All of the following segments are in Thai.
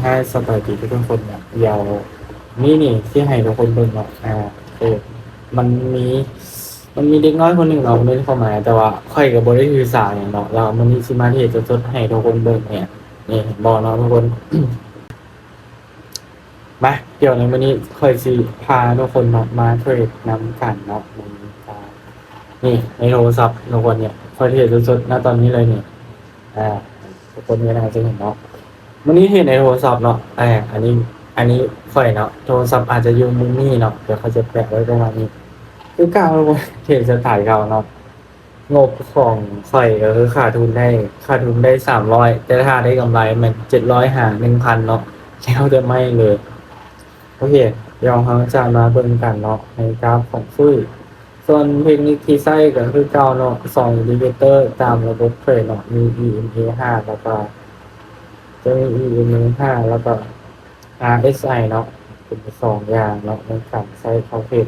ให้สบายดีทุกคนเนี่ยเดี๋ยวนี่ที่ให้ทุกคนเบิ่งเนาะเออมันมีมันมีเด็กน้อยคนหนึ่งเราไม่ได้เข้ามาแต่ว่าค่อยกับบริษัทสารอย่างเนาะเรามันมีสิมาที่จะสดให้ทุกคนเบิ่งเนี่ยนี่บอกเนาะทุกคน มาเดี๋ยวในวันนี้ค่อยสิพาทุกคนเนาะมาเทรดนำกันเนาะนี่ในโทรศัพท์ทุกคนเนี่ยค่อยเทรดสดๆณตอนนี้เลยเนี่ยทุกคนเนี่ยน่าจะเห็นเนาะ วันนี้เห็นในโทรศัพท์เนาะอันนี้ค่อยเนาะโทรศัพท์อาจจะอยู่มุมนี้เนาะเดี๋ยวเขาจะแปะไว้ประมาณนี้คือเก่าแล้วเทสถ่ายเก่าเนาะงบของค่อยก็คือขาดทุนได้300แต่ถ้าได้กำไรมัน700หาร1,000เนาะแล้วจะไม่เลยโอเคเดี๋ยวเราจะมาเบิ่งกันเนาะในกราฟของฟื้นส่วนเทคนิคที่ใช้ก็คือเก่าเนาะ2อินดิเคเตอร์ตามระบบเทรดเนาะมี EMA 5แล้วก็จะมี EMA 5แล้วก็ RSI เนาะเป็น2อย่างเนาะในการใช้เข้าเทรด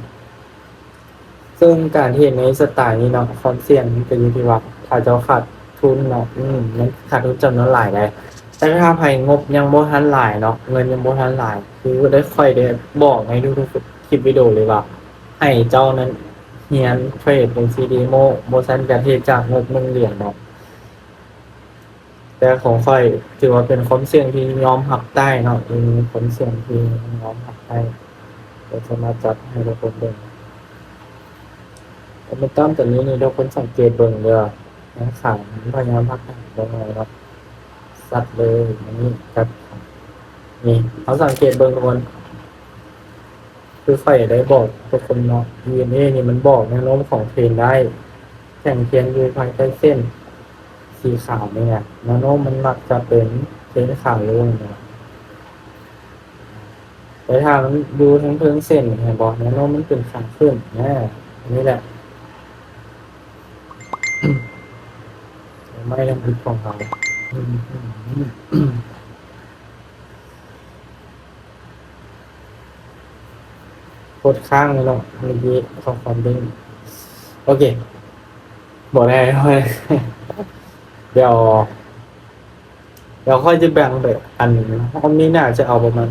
ซึ่งการเทรดในสไตล์นี้เนาะความเสี่ยงมันก็อยู่ที่ว่าถ้าเจ้าขาดทุนเนาะมันขาดทุนจำนวนหลายได้แต่ถ้าไผงบยังบ่ทันหลายเนาะเงินยังบ่ทันหลายคือได้ค่อยได้บอกในทุกๆคลิปวิดีโอเลยว่าให้เจ้านั้นเรียนเทรดเป็น CDO บ่ซั้นก็เทรดจากงบ1เหรียญเนาะ แต่ของค่อยถือว่าเป็นความเสี่ยงที่ยอมรับได้เนาะเป็นความเสี่ยงที่ยอมรับได้เดี๋ยวจะมาจัดให้ทุกคนเบิ่งแต่ไม่ต้องแต่นี้นี่ทุกคนสังเกตเบิ่งเด้อนะขาพยายามพักให้ตรงไหนเนาะซัดเลยอันนี้จัดนี่เขาสังเกตเบิ่งทุกคนคือค่อยได้บอกทุกคนเนาะ DNA นี่มันบอกแนวโน้มของเทรนได้แข่งเทียนอยู่ภายใต้เส้นสีขาวเนี่ยแนวโน้มมันมักจะเป็นเส้นขาวลงนะแต่ถ้ามันดูทั้งเพิ่งเส้นเนี่ยบอกแนวโน้มมันเป็นขาขึ้นนะอันนี้แหละ ไม่ลำลึกของเขาโคตรข้างเลยเนาะเมื่อกี้ของความเด้งโอเคบอกได้เลยเดี๋ยวค่อยจะแบ่งแบบอันห้องนี้น่าจะเอาประมาณ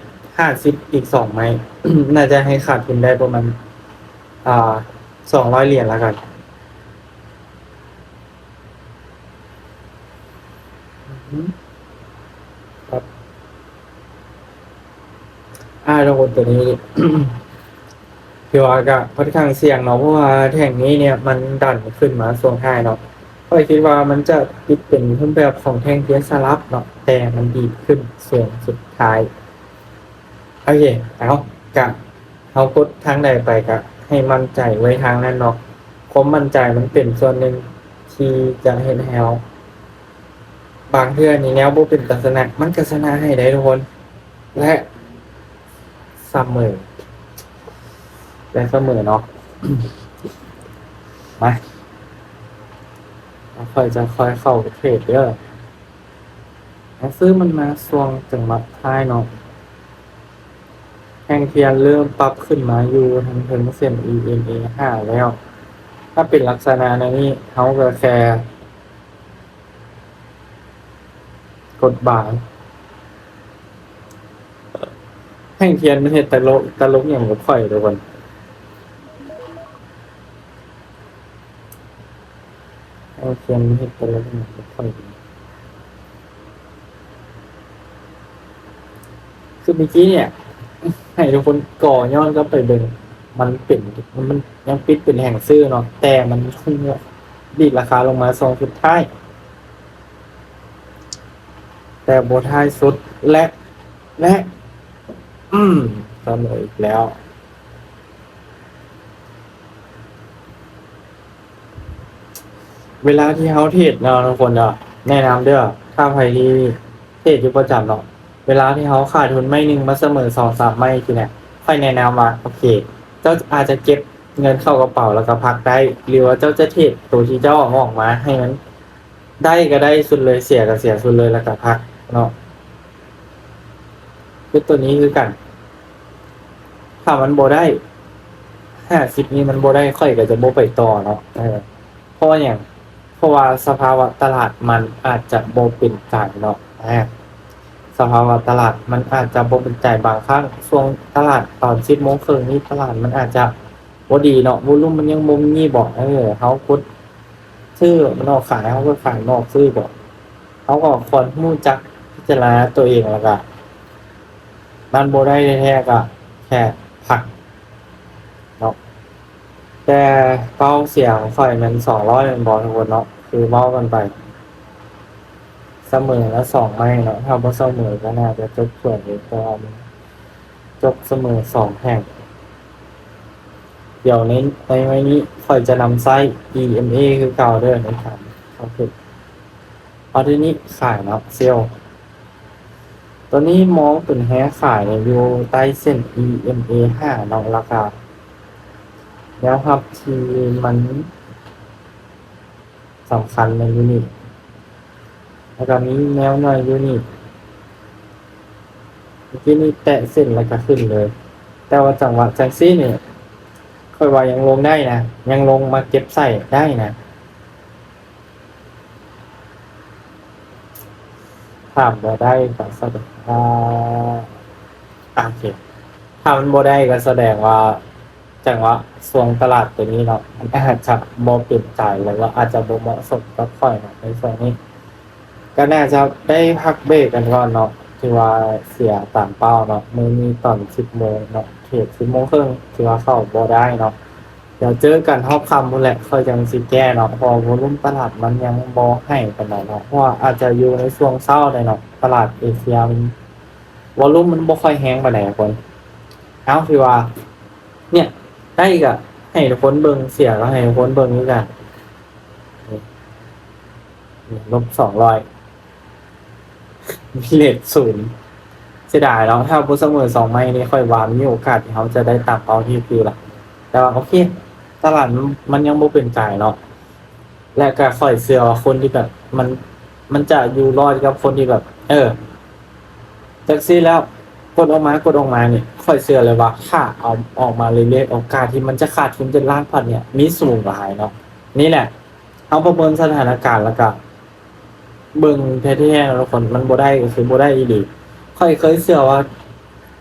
50อีก2 ไม้ น่าจะให้ขาดทุนได้ประมาณ200 เหรียญแล้วกันครับทุกคนตัวนี้ พี่ว่าก็ค่อนข้างเสี่ยงเนาะเพราะว่าแท่งนี้เนี่ยมันดันขึ้นมาช่วงท้ายเนาะก็คิดว่ามันจะปิดเป็นรูปแบบของแท่งเทียนสลับเนาะแต่มันดีขึ้นส่วนสุดท้ายโอเคกะเอากดทางใดไปกะให้มั่นใจไว้ทางนั้นเนาะความมั่นใจมันเป็นส่วนหนึ่งที่จะเห็นแฮวบางเทื่อนี่แนวบ่เป็นลักษณะมันก็ชนะให้ได้ทุกคนและเสมอเนาะ มาค่อยเข้าเทรดเด้อซื้อมันมาช่วงจังหวะท้ายเนาะแท่งเทียนเริ่มปรับขึ้นมาอยู่ทางถึงเส้น EMA 5แล้วถ้าเป็นลักษณะนี้เขาก็แค่กดบายแท่งเทียนมันเฮ็ดตลกอย่างกับข่อยทุกคนแท่งเทียนมันเฮ็ดตลกอย่างกับข่อยคือเมื่อกี้เนี่ยให้ทุกคนก่อย้อนก็ไปเบิ่งมันยังปิดเป็นแห่งซื้อเนาะแต่มันดีดราคาลงมา2สุดท้ายแต่บ่ท้ายสุดและเสมออีกแล้วเวลาที่เฮาเทรดเนาะทุกคนแนะนำเด้อถ้าใครที่เทรดอยู่ประจำเนาะเวลาที่เฮาขาดทุนไม่1มาเสมอ2-3ไม่ทีเนี่ยค่อยแนะนำว่าโอเคเจ้าอาจจะเก็บเงินเข้ากระเป๋าแล้วก็พักได้หรือว่าเจ้าจะเทรดตัวที่เจ้าเอาออกมาให้มันได้ก็ได้สุดเลยเสียก็เสียสุดเลยแล้วก็พักเนาะคือตัวนี้คือกันถ้ามันบ่ได้50นี้มันบ่ได้ค่อยก็จะบ่ไปต่อเนาะเพราะว่าหยังเพราะว่าสภาวะตลาดมันอาจจะบ่เป็นกลางเนาะ สภาวะตลาดมันอาจจะบ่เป็นใจบางครั้งช่วงตลาดตอน10:30นี้ตลาดมันอาจจะบ่ดีเนาะวอลลุ่มมันยังบ่มีบ่เฮากดซื้อมันออกขายเฮาก็ขายนอกซื้อบ่เฮาก็ควรรู้จักพิจารณาตัวเองแล้วก็มันบ่ได้แท้ๆก็แค่พักเนาะแต่เป้าเสียของข้อยมัน200แม่นบ่ทุกคนเนาะคือเว้ากันไปเสมอละ2ไม้เนาะถ้าบ่เสมอก็น่าจะจบถ้วยอยู่แต่ว่ามันจบเสมอ2แห่ง เดี๋ยวในไว้นี้ค่อยจะนำไส้ EMA คือเก่าเด้อนะครับโอเคพอทีนี้ขายเนาะเซลล์ตัวนี้มองเป็นแฮขายเนี่ยอยู่ใต้เส้น EMA 5เนาะราคาแล้วครับที่มันสำคัญในยูนิตแล้วก็มีแนวหน่อยยูนิตเมื่อกี้นี่แตะเส้นแล้วก็ขึ้นเลย แต่ว่าจังหวะจังซี่เนี่ยค่อยว่ายังลงได้นะยังลงมาเก็บใส่ได้นะถ้าบ่ได้ก็แสดงว่าโอเคถ้ามันบ่ได้ก็แสดงว่าจังหวะช่วงตลาดตัวนี้เนาะมันอาจจะบ่เปลี่ยนใจหรือว่าอาจจะบ่เหมาะสมกับข้อยเนาะในช่วงนี้ก็น่าจะได้พักเบรกกันก่อนเนาะที่ว่าเสียตามเป้าเนาะมื้อนี้ตอน10 โมงเนาะเทรด10 โมงครึ่งที่ว่าเข้าบ่ได้เนาะ เดี๋ยวเจอกันรอบค่ำพุ่นแหละค่อยจั่งสิแก้เนาะเพราะวอลุ่มตลาดมันยังบ่ให้ปานใดเนาะเพราะว่าอาจจะอยู่ในช่วงเช้าได้เนาะตลาดเอเชียมันวอลุ่มมันบ่ค่อยแรงปานใดอะคนเอาคือว่า เนี่ยได้ก็ให้ทุกคนเบิ่งเสียก็ให้ทุกคนเบิ่งคือกันนี่ลบ200มีเลข0เสียดายเนาะถ้าบ่เสมอ2ไม้นี่ค่อยว่ามีโอกาสที่เขาจะได้ตามเป้าที่คือล่ะแต่ว่าโอเคตลาดมันยังบ่เป็นใจเนาะ และก็ค่อยเชื่อว่าคนที่แบบมันจะอยู่รอดกับคนที่แบบ จังซี่แล้วกดออกมานี่ค่อยเชื่อเลยว่าถ้าเอาออกมาเรื่อยๆโอกาสที่มันจะขาดทุนเป็นล้านพันเนี่ยมีสูงหลายเนาะนี่แหละเอาประเมินสถานการณ์แล้วก็เบิ่งแท้ๆแล้วทุกคนมันบ่ได้ก็คือบ่ได้อีหลีค่อยเคยเชื่อว่า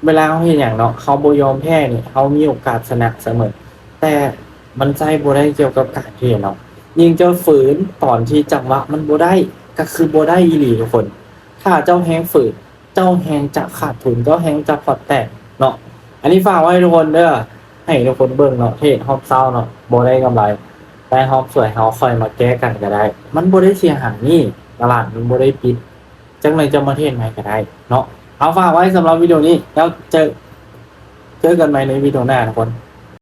เวลาเขาเฮ็ดหยังเนาะเขาบ่ยอมแพ้นี่เขามีโอกาสชนะเสมอแต่มันใช้บ่ได้เกี่ยวกับการเฮ็ดเนาะ ยิ่งเจ้าฝืนตอนที่จังหวะมันบ่ได้ก็คือบ่ได้อีหลีทุกคน ถ้าเจ้าแฮงฝืนเจ้าแฮงจะขาดทุนเจ้าแฮงจะพอร์ตแตกเนาะอันนี้ฝากไว้ทุกคนเด้อให้ทุกคนเบิ่งเนาะเทรดรอบเช้าเนาะบ่ได้กำไรแต่รอบสวยเฮาค่อยมาแก้กันก็ได้ มันบ่ได้เสียหายนี่ตลาดมันบ่ได้ปิดจังได๋จะมาเทรดใหม่ก็ได้เนาะเอาฝากไว้สำหรับวิดีโอนี้แล้วเจอกันใหม่ในวิดีโอหน้าทุกคน